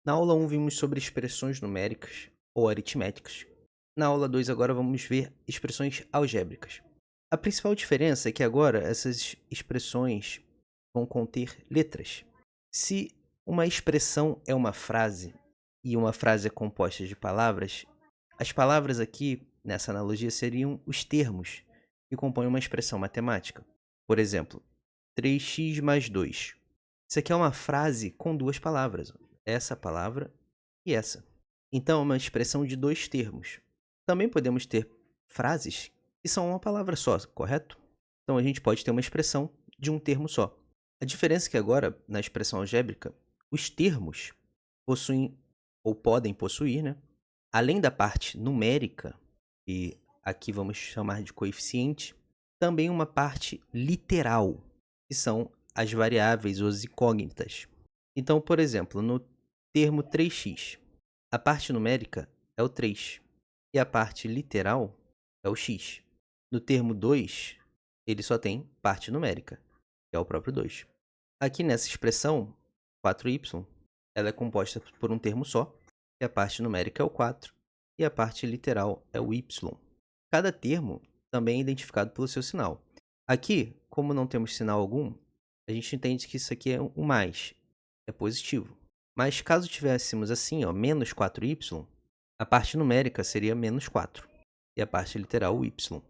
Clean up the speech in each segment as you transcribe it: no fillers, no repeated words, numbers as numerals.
Na aula 1 vimos sobre expressões numéricas ou aritméticas. Na aula 2 agora vamos ver expressões algébricas. A principal diferença é que agora essas expressões vão conter letras. Se uma expressão é uma frase e uma frase é composta de palavras, as palavras aqui, nessa analogia, seriam os termos que compõem uma expressão matemática. Por exemplo, 3x mais 2. Isso aqui é uma frase com duas palavras. Essa palavra e essa. Então, é uma expressão de dois termos. Também podemos ter frases que são uma palavra só, correto? Então, a gente pode ter uma expressão de um termo só. A diferença é que agora, na expressão algébrica, os termos possuem, ou podem possuir, né? Além da parte numérica, e aqui vamos chamar de coeficiente, também uma parte literal, que são as variáveis ou as incógnitas. Então, por exemplo, no termo 3x, a parte numérica é o 3 e a parte literal é o x. No termo 2, ele só tem parte numérica, que é o próprio 2. Aqui nessa expressão, 4y, ela é composta por um termo só, e a parte numérica é o 4 e a parte literal é o y. Cada termo também é identificado pelo seu sinal. Aqui, como não temos sinal algum, a gente entende que isso aqui é um mais, é positivo. Mas caso tivéssemos assim, ó, menos 4y, a parte numérica seria menos 4 e a parte literal o y.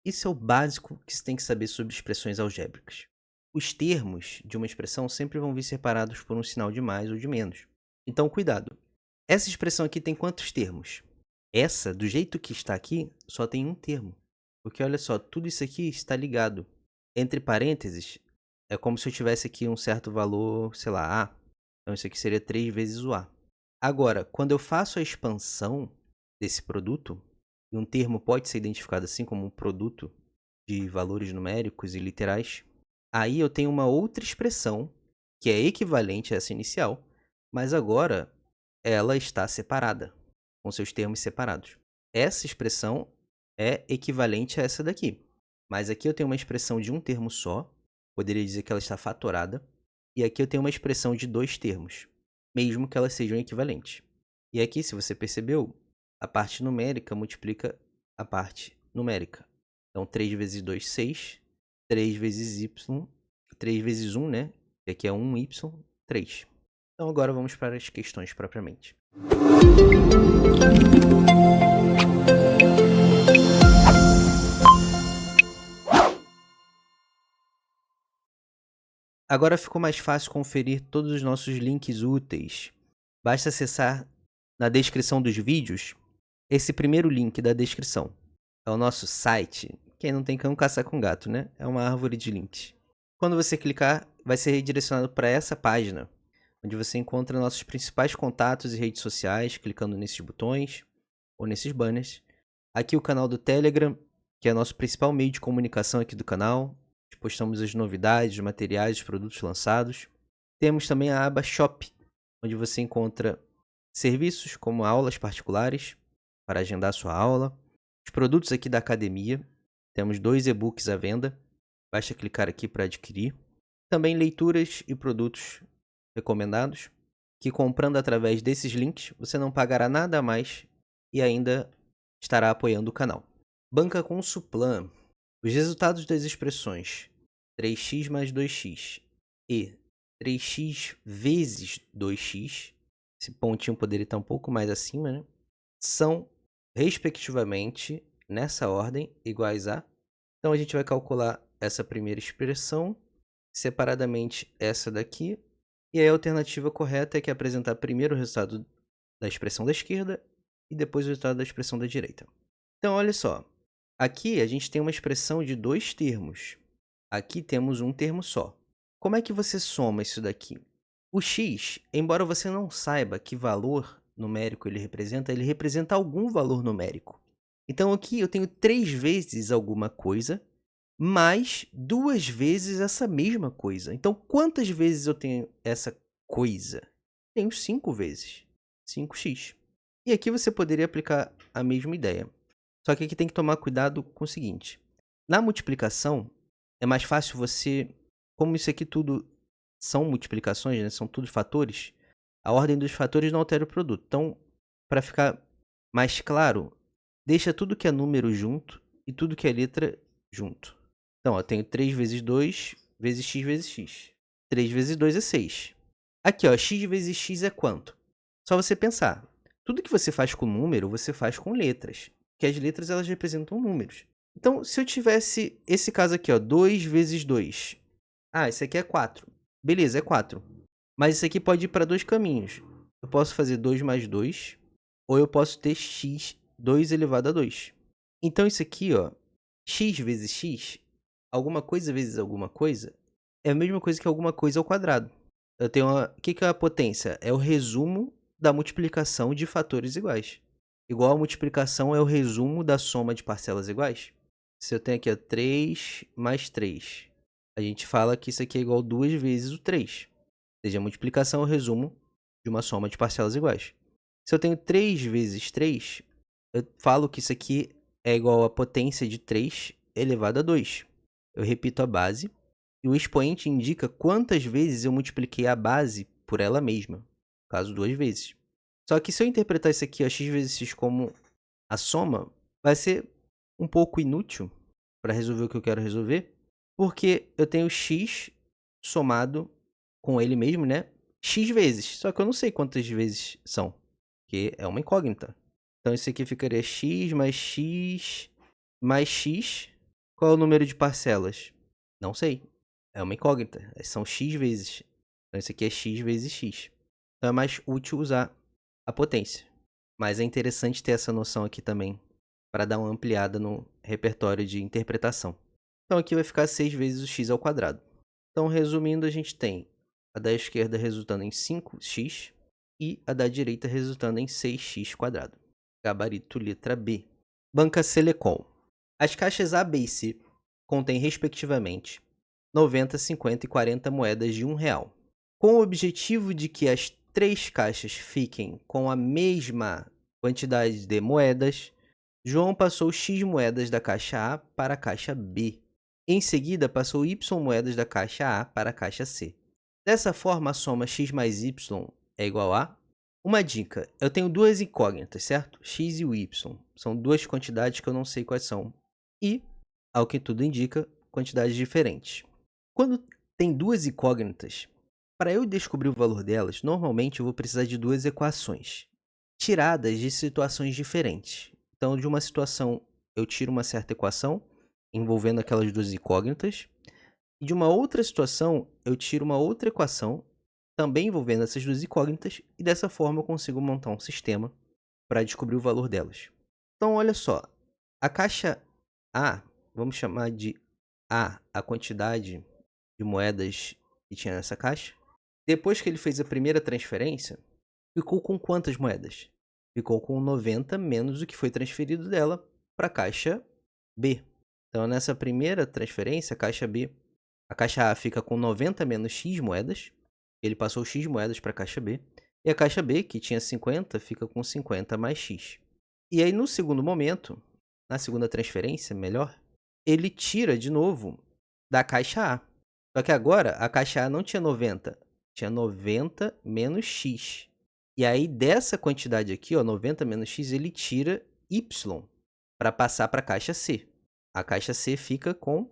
Isso é o básico que se tem que saber sobre expressões algébricas. Os termos de uma expressão sempre vão vir separados por um sinal de mais ou de menos. Então, cuidado. Essa expressão aqui tem quantos termos? Essa, do jeito que está aqui, só tem um termo. Porque olha só, tudo isso aqui está ligado. Entre parênteses, é como se eu tivesse aqui um certo valor, sei lá, A. Então isso aqui seria 3 vezes o A. Agora, quando eu faço a expansão desse produto, e um termo pode ser identificado assim como um produto de valores numéricos e literais, aí eu tenho uma outra expressão que é equivalente a essa inicial, mas agora ela está separada, com seus termos separados. Essa expressão é equivalente a essa daqui, mas aqui eu tenho uma expressão de um termo só, poderia dizer que ela está fatorada, e aqui eu tenho uma expressão de dois termos, mesmo que elas sejam equivalentes. E aqui, se você percebeu, a parte numérica multiplica a parte numérica. Então, 3 vezes 2, 6. 3 vezes y, 3 vezes 1, né? Que aqui é 1y, 3. Então, agora vamos para as questões propriamente. Agora ficou mais fácil conferir todos os nossos links úteis. Basta acessar na descrição dos vídeos esse primeiro link da descrição. É o nosso site. Quem não tem cão caça com gato, né? É uma árvore de links. Quando você clicar, vai ser redirecionado para essa página, onde você encontra nossos principais contatos e redes sociais, clicando nesses botões ou nesses banners. Aqui o canal do Telegram, que é nosso principal meio de comunicação aqui do canal. Postamos as novidades, os materiais, os produtos lançados. Temos também a aba Shop, onde você encontra serviços como aulas particulares para agendar sua aula, os produtos aqui da academia. Temos 2 e-books à venda, basta clicar aqui para adquirir. Também leituras e produtos recomendados, que comprando através desses links, você não pagará nada a mais e ainda estará apoiando o canal. Banca com Suplan. Os resultados das expressões 3x mais 2x e 3x vezes 2x, esse pontinho poderia estar um pouco mais acima, né? São, respectivamente, nessa ordem, iguais a. Então, a gente vai calcular essa primeira expressão, separadamente essa daqui, e aí a alternativa correta é que apresentar primeiro o resultado da expressão da esquerda e depois o resultado da expressão da direita. Então, olha só. Aqui a gente tem uma expressão de dois termos. Aqui temos um termo só. Como é que você soma isso daqui? O x, embora você não saiba que valor numérico ele representa algum valor numérico. Então aqui eu tenho 3 vezes alguma coisa, mais 2 vezes essa mesma coisa. Então quantas vezes eu tenho essa coisa? Tenho 5 vezes. 5x. E aqui você poderia aplicar a mesma ideia. Só que aqui tem que tomar cuidado com o seguinte. Na multiplicação, é mais fácil você... Como isso aqui tudo são multiplicações, né? São tudo fatores. A ordem dos fatores não altera o produto. Então, para ficar mais claro, deixa tudo que é número junto e tudo que é letra junto. Então, eu tenho 3 vezes 2 vezes x. 3 vezes 2 é 6. Aqui, ó, x vezes x é quanto? Só você pensar. Tudo que você faz com número, você faz com letras. Porque as letras, elas representam números. Então, se eu tivesse esse caso aqui, ó, 2 vezes 2. Ah, esse aqui é 4. Beleza, é 4. Mas isso aqui pode ir para dois caminhos. Eu posso fazer 2 mais 2, ou eu posso ter x 2 elevado a 2. Então, isso aqui, ó, x vezes x, alguma coisa vezes alguma coisa, é a mesma coisa que alguma coisa ao quadrado. Eu tenho o que é a potência? É o resumo da multiplicação de fatores iguais. Igual a multiplicação é o resumo da soma de parcelas iguais. Se eu tenho aqui, ó, 3 mais 3, a gente fala que isso aqui é igual a 2 vezes o 3. Ou seja, a multiplicação é o resumo de uma soma de parcelas iguais. Se eu tenho 3 vezes 3, eu falo que isso aqui é igual a potência de 3 elevado a 2. Eu repito a base, e o expoente indica quantas vezes eu multipliquei a base por ela mesma. No caso, 2 vezes. Só que se eu interpretar isso aqui, ó, x vezes x, como a soma, vai ser um pouco inútil para resolver o que eu quero resolver, porque eu tenho x somado com ele mesmo, né? X vezes. Só que eu não sei quantas vezes são, porque é uma incógnita. Então, isso aqui ficaria x mais x mais x. Qual é o número de parcelas? Não sei. É uma incógnita. São x vezes. Então, isso aqui é x vezes x. Então, é mais útil usar a potência. Mas é interessante ter essa noção aqui também, para dar uma ampliada no repertório de interpretação. Então, aqui vai ficar 6 vezes o x ao quadrado. Então, resumindo, a gente tem a da esquerda resultando em 5x e a da direita resultando em 6x quadrado. Gabarito letra B. Banca Selecom. As caixas A, B e C contêm, respectivamente, 90, 50 e 40 moedas de R$1. Com o objetivo de que as 3 caixas fiquem com a mesma quantidade de moedas, João passou X moedas da caixa A para a caixa B. Em seguida, passou Y moedas da caixa A para a caixa C. Dessa forma, a soma x mais y é igual a... Uma dica, eu tenho duas incógnitas, certo? X e o y. São duas quantidades que eu não sei quais são. E, ao que tudo indica, quantidades diferentes. Quando tem duas incógnitas, para eu descobrir o valor delas, normalmente eu vou precisar de duas equações, tiradas de situações diferentes. Então, de uma situação, eu tiro uma certa equação, envolvendo aquelas duas incógnitas. E de uma outra situação, eu tiro uma outra equação, também envolvendo essas duas incógnitas, e dessa forma eu consigo montar um sistema para descobrir o valor delas. Então, olha só, a caixa A, vamos chamar de A quantidade de moedas que tinha nessa caixa. Depois que ele fez a primeira transferência, ficou com quantas moedas? Ficou com 90 menos o que foi transferido dela para a caixa B. Então, nessa primeira transferência, a caixa A fica com 90 menos X moedas. Ele passou X moedas para a caixa B. E a caixa B, que tinha 50, fica com 50 mais X. E aí, no segundo momento, na segunda transferência, melhor, ele tira de novo da caixa A. Só que agora, a caixa A não tinha 90, tinha 90 menos X. E aí, dessa quantidade aqui, ó, 90 menos X, ele tira Y para passar para a caixa C. A caixa C fica com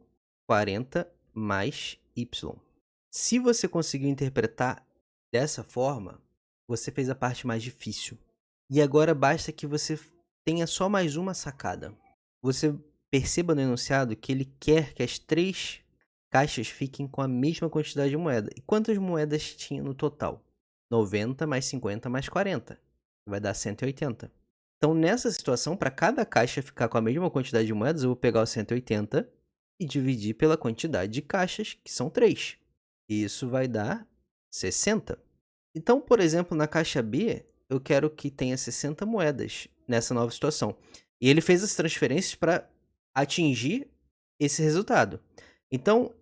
40 mais Y. Se você conseguiu interpretar dessa forma, você fez a parte mais difícil. E agora basta que você tenha só mais uma sacada. Você perceba no enunciado que ele quer que as 3 caixas fiquem com a mesma quantidade de moeda. E quantas moedas tinha no total? 90 mais 50 mais 40. Vai dar 180. Então, nessa situação, para cada caixa ficar com a mesma quantidade de moedas, eu vou pegar o 180 e dividir pela quantidade de caixas, que são 3. E isso vai dar 60. Então, por exemplo, na caixa B, eu quero que tenha 60 moedas nessa nova situação. E ele fez as transferências para atingir esse resultado. Então,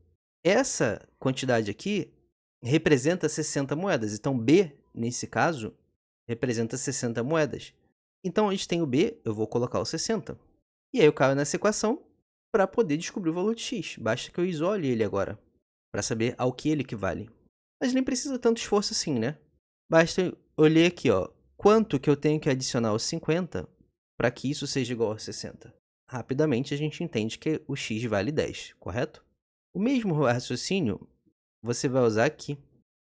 essa quantidade aqui representa 60 moedas. Então, B, nesse caso, representa 60 moedas. Então, a gente tem o B, eu vou colocar o 60. E aí eu caio nessa equação para poder descobrir o valor de x. Basta que eu isole ele agora, para saber ao que ele equivale. Mas nem precisa tanto esforço assim, né? Basta eu ler aqui, ó, quanto que eu tenho que adicionar aos 50 para que isso seja igual a 60. Rapidamente a gente entende que o x vale 10, correto? O mesmo raciocínio você vai usar aqui.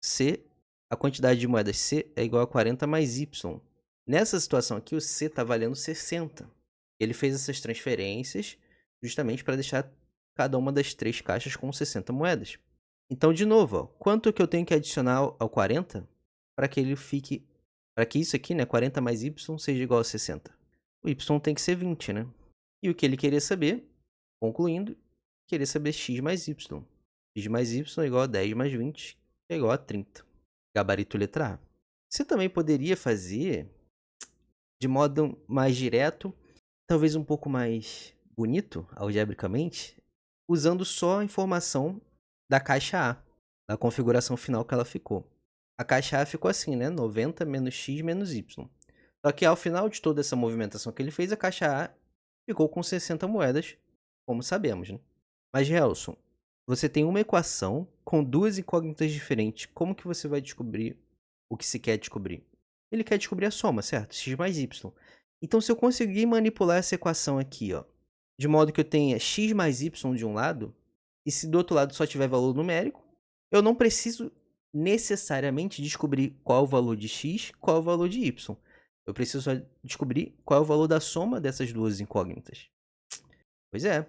C, a quantidade de moedas C é igual a 40 mais Y. Nessa situação aqui, o C está valendo 60. Ele fez essas transferências justamente para deixar cada uma das 3 caixas com 60 moedas. Então, de novo, ó, quanto que eu tenho que adicionar ao 40 para que ele fique, para que isso aqui, né, 40 mais Y, seja igual a 60? O Y tem que ser 20, né? E o que ele queria saber, concluindo, queria saber x mais y. X mais y é igual a 10 mais 20, que é igual a 30. Gabarito letra A. Você também poderia fazer de modo mais direto, talvez um pouco mais bonito, algebricamente, usando só a informação da caixa A, da configuração final que ela ficou. A caixa A ficou assim, né? 90 menos x menos y. Só que ao final de toda essa movimentação que ele fez, a caixa A ficou com 60 moedas, como sabemos, né? Mas, Gelson, você tem uma equação com duas incógnitas diferentes. Como que você vai descobrir o que se quer descobrir? Ele quer descobrir a soma, certo? X mais y. Então, se eu conseguir manipular essa equação aqui, ó, de modo que eu tenha x mais y de um lado, e se do outro lado só tiver valor numérico, eu não preciso necessariamente descobrir qual é o valor de x, qual é o valor de y. Eu preciso só descobrir qual é o valor da soma dessas duas incógnitas. Pois é.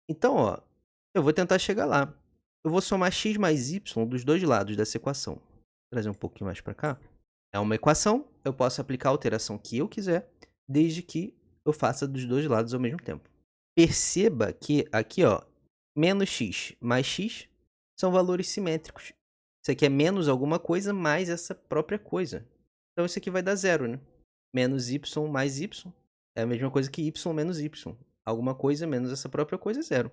Então, ó, eu vou tentar chegar lá. Eu vou somar x mais y dos dois lados dessa equação. Vou trazer um pouquinho mais para cá. É uma equação, eu posso aplicar a alteração que eu quiser, desde que eu faça dos dois lados ao mesmo tempo. Perceba que aqui, ó, menos x mais x são valores simétricos. Isso aqui é menos alguma coisa mais essa própria coisa. Então, isso aqui vai dar zero, né? Menos y mais y é a mesma coisa que y menos y. Alguma coisa menos essa própria coisa é zero.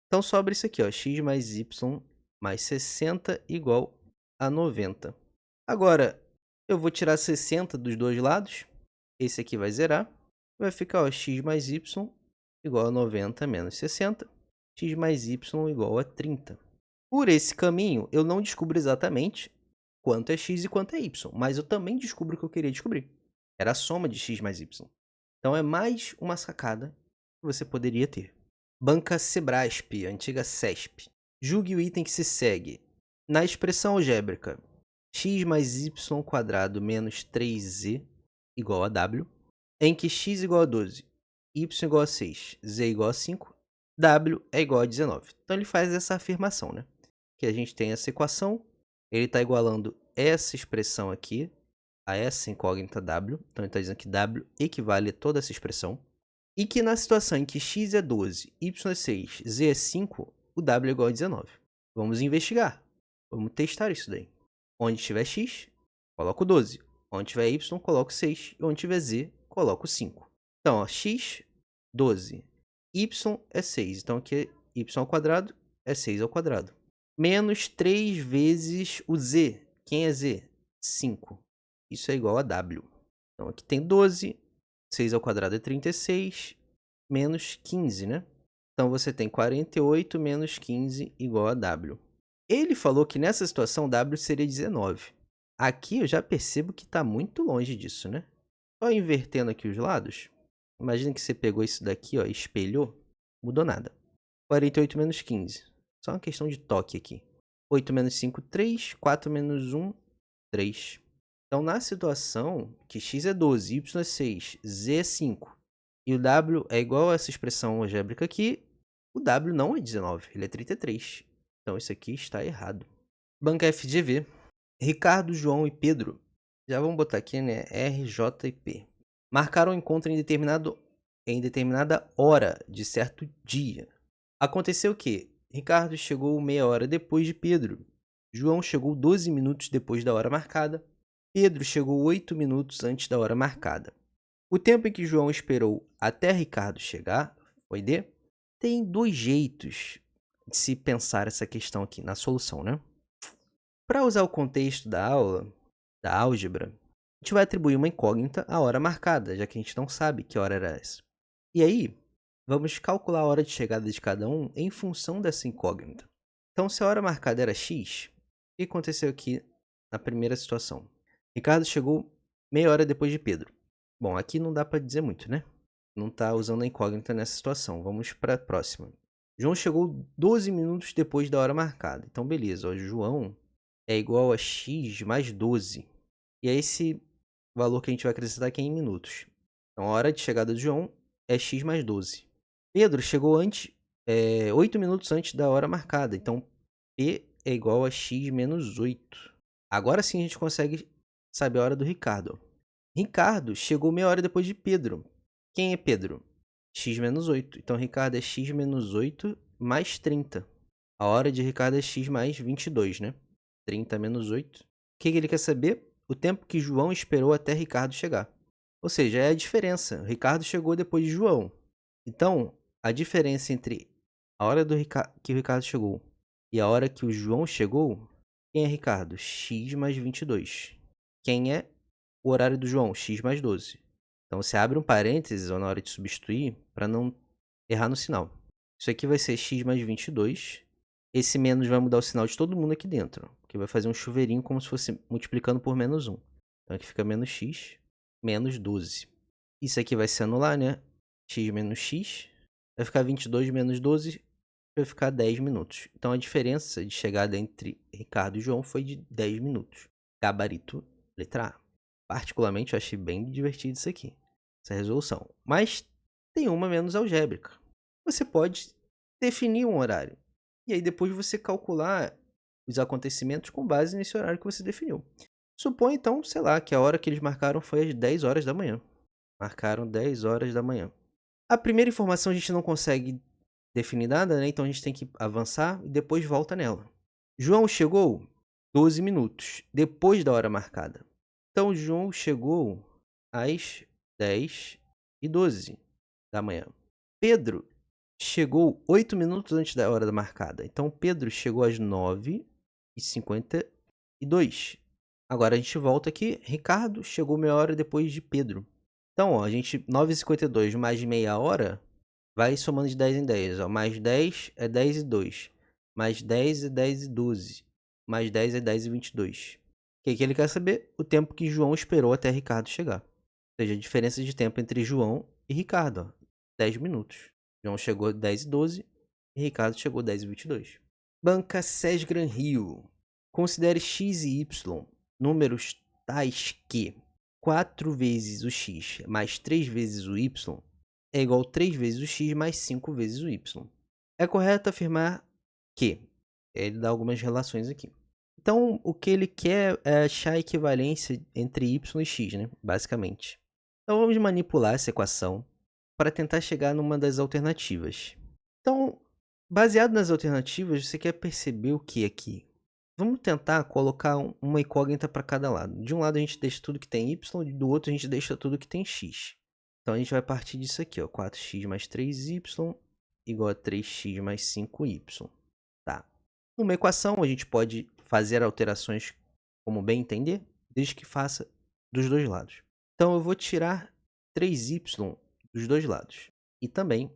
Então, sobra isso aqui, ó, x mais y mais 60 igual a 90. Agora, eu vou tirar 60 dos dois lados. Esse aqui vai zerar. Vai ficar, ó, x mais y igual a 90 menos 60. X mais y igual a 30. Por esse caminho, eu não descubro exatamente quanto é x e quanto é y. Mas eu também descubro o que eu queria descobrir. Era a soma de x mais y. Então, é mais uma sacada que você poderia ter. Banca Sebrasp, antiga CESP. Julgue o item que se segue. Na expressão algébrica, x mais y quadrado menos 3z igual a w, em que x igual a 12, y igual a 6, z igual a 5, w é igual a 19. Então, ele faz essa afirmação, né? Que a gente tem essa equação, ele está igualando essa expressão aqui a essa incógnita w. Então, ele está dizendo que w equivale a toda essa expressão. E que na situação em que x é 12, y é 6, z é 5, o w é igual a 19. Vamos investigar. Vamos testar isso daí. Onde tiver x, coloco 12. Onde tiver y, coloco 6. E onde tiver z, coloco 5. Então, ó, x, 12. Y é 6. Então, aqui y ao quadrado é 6 ao quadrado. Menos 3 vezes o z. Quem é z? 5. Isso é igual a w. Então, aqui tem 12. 6 ao quadrado é 36, menos 15, né? Então, você tem 48 menos 15 igual a W. Ele falou que nessa situação W seria 19. Aqui eu já percebo que está muito longe disso, né? Só invertendo aqui os lados. Imagina que você pegou isso daqui, ó, e espelhou. Mudou nada. 48 menos 15. Só uma questão de toque aqui. 8 menos 5, 3. 4 menos 1, 3. Então, na situação que x é 12, y é 6, z é 5, e o w é igual a essa expressão algébrica aqui, o w não é 19, ele é 33. Então, isso aqui está errado. Banca FGV. Ricardo, João e Pedro. Já vamos botar aqui, né? R, J e P. Marcaram um encontro em determinada hora de certo dia. Aconteceu que Ricardo chegou meia hora depois de Pedro. João chegou 12 minutos depois da hora marcada. Pedro chegou 8 minutos antes da hora marcada. O tempo em que João esperou até Ricardo chegar foi de... Tem dois jeitos de se pensar essa questão aqui na solução, né? Para usar o contexto da aula, da álgebra, a gente vai atribuir uma incógnita à hora marcada, já que a gente não sabe que hora era essa. E aí, vamos calcular a hora de chegada de cada um em função dessa incógnita. Então, se a hora marcada era x, o que aconteceu aqui na primeira situação? Ricardo chegou meia hora depois de Pedro. Bom, aqui não dá para dizer muito, né? Não tá usando a incógnita nessa situação. Vamos para a próxima. João chegou 12 minutos depois da hora marcada. Então, beleza. Ó, João é igual a x mais 12. E é esse valor que a gente vai acrescentar aqui em minutos. Então, a hora de chegada de João é x mais 12. Pedro chegou 8 minutos antes da hora marcada. Então, P é igual a x menos 8. Agora sim a gente consegue saber a hora do Ricardo. Ricardo chegou meia hora depois de Pedro. Quem é Pedro? X menos 8. Então, Ricardo é x menos 8 mais 30. A hora de Ricardo é x mais 22, né? 30 menos 8. O que ele quer saber? O tempo que João esperou até Ricardo chegar. Ou seja, é a diferença. Ricardo chegou depois de João. Então, a diferença entre a hora que o Ricardo chegou e a hora que o João chegou, quem é Ricardo? X mais 22. Quem é o horário do João? X mais 12. Então, você abre um parênteses na hora de substituir para não errar no sinal. Isso aqui vai ser x mais 22. Esse menos vai mudar o sinal de todo mundo aqui dentro, porque vai fazer um chuveirinho como se fosse multiplicando por menos 1. Então, aqui fica menos x menos 12. Isso aqui vai se anular, né? X menos x. Vai ficar 22 menos 12. Vai ficar 10 minutos. Então, a diferença de chegada entre Ricardo e João foi de 10 minutos. Gabarito, letra A. Particularmente, eu achei bem divertido isso aqui, essa resolução. Mas tem uma menos algébrica. Você pode definir um horário. E aí depois você calcular os acontecimentos com base nesse horário que você definiu. Supõe então, sei lá, que a hora que eles marcaram foi às 10 horas da manhã. Marcaram 10 horas da manhã. A primeira informação a gente não consegue definir nada, né? Então a gente tem que avançar e depois volta nela. João chegou 12 minutos depois da hora marcada. Então João chegou às 10h12 da manhã. Pedro chegou 8 minutos antes da hora marcada. Então Pedro chegou às 9h52. Agora a gente volta aqui. Ricardo chegou meia hora depois de Pedro. Então, ó, a gente 9h52 mais meia hora vai somando de 10 em 10. Ó. Mais 10 é 10h02. Mais 10 é 10h12. Mais 10 é 10h22. O que ele quer saber? O tempo que João esperou até Ricardo chegar. Ou seja, a diferença de tempo entre João e Ricardo. Ó, 10 minutos. João chegou 10h12 e Ricardo chegou 10h22. Banca Sesgran Rio. Considere x e y números tais que 4 vezes o x mais 3 vezes o y é igual a 3 vezes o x mais 5 vezes o y. É correto afirmar que... Ele dá algumas relações aqui. Então, o que ele quer é achar a equivalência entre y e x, né? Basicamente. Então, vamos manipular essa equação para tentar chegar numa das alternativas. Então, baseado nas alternativas, você quer perceber o que aqui? Vamos tentar colocar uma incógnita para cada lado. De um lado a gente deixa tudo que tem y, e do outro a gente deixa tudo que tem x. Então, a gente vai partir disso aqui, ó, 4x mais 3y igual a 3x mais 5y. Tá. Numa equação, a gente pode fazer alterações como bem entender, desde que faça dos dois lados. Então, eu vou tirar 3y dos dois lados. E também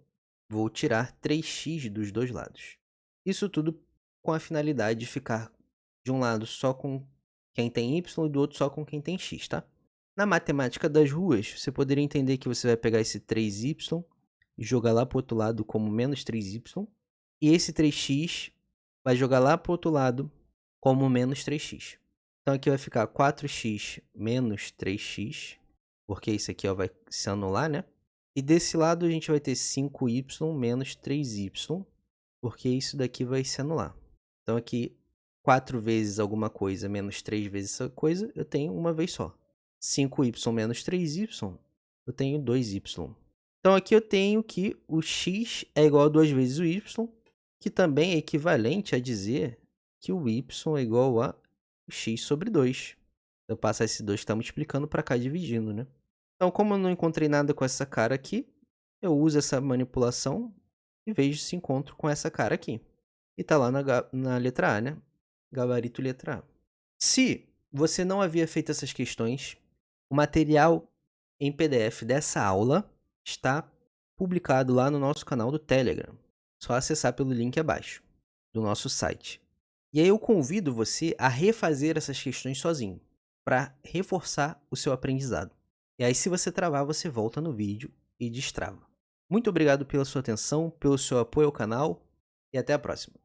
vou tirar 3x dos dois lados. Isso tudo com a finalidade de ficar de um lado só com quem tem y e do outro só com quem tem x, tá? Na matemática das ruas, você poderia entender que você vai pegar esse 3y e jogar lá para o outro lado como menos 3y. E esse 3x vai jogar lá para o outro lado como menos 3x. Então aqui vai ficar 4x menos 3x, porque isso aqui ó, vai se anular, né? E desse lado a gente vai ter 5y menos 3y, porque isso daqui vai se anular. Então aqui 4 vezes alguma coisa menos 3 vezes essa coisa, eu tenho uma vez só. 5y menos 3y, eu tenho 2y. Então aqui eu tenho que o x é igual a 2 vezes o y, que também é equivalente a dizer que o y é igual a x sobre 2. Eu passo esse 2 que está multiplicando para cá dividindo, né? Então, como eu não encontrei nada com essa cara aqui, eu uso essa manipulação e vejo se encontro com essa cara aqui. E está lá na letra A, né? Gabarito letra A. Se você não havia feito essas questões, o material em PDF dessa aula está publicado lá no nosso canal do Telegram. Só acessar pelo link abaixo do nosso site. E aí eu convido você a refazer essas questões sozinho. para reforçar o seu aprendizado. E aí, se você travar, você volta no vídeo e destrava. Muito obrigado pela sua atenção, pelo seu apoio ao canal e até a próxima.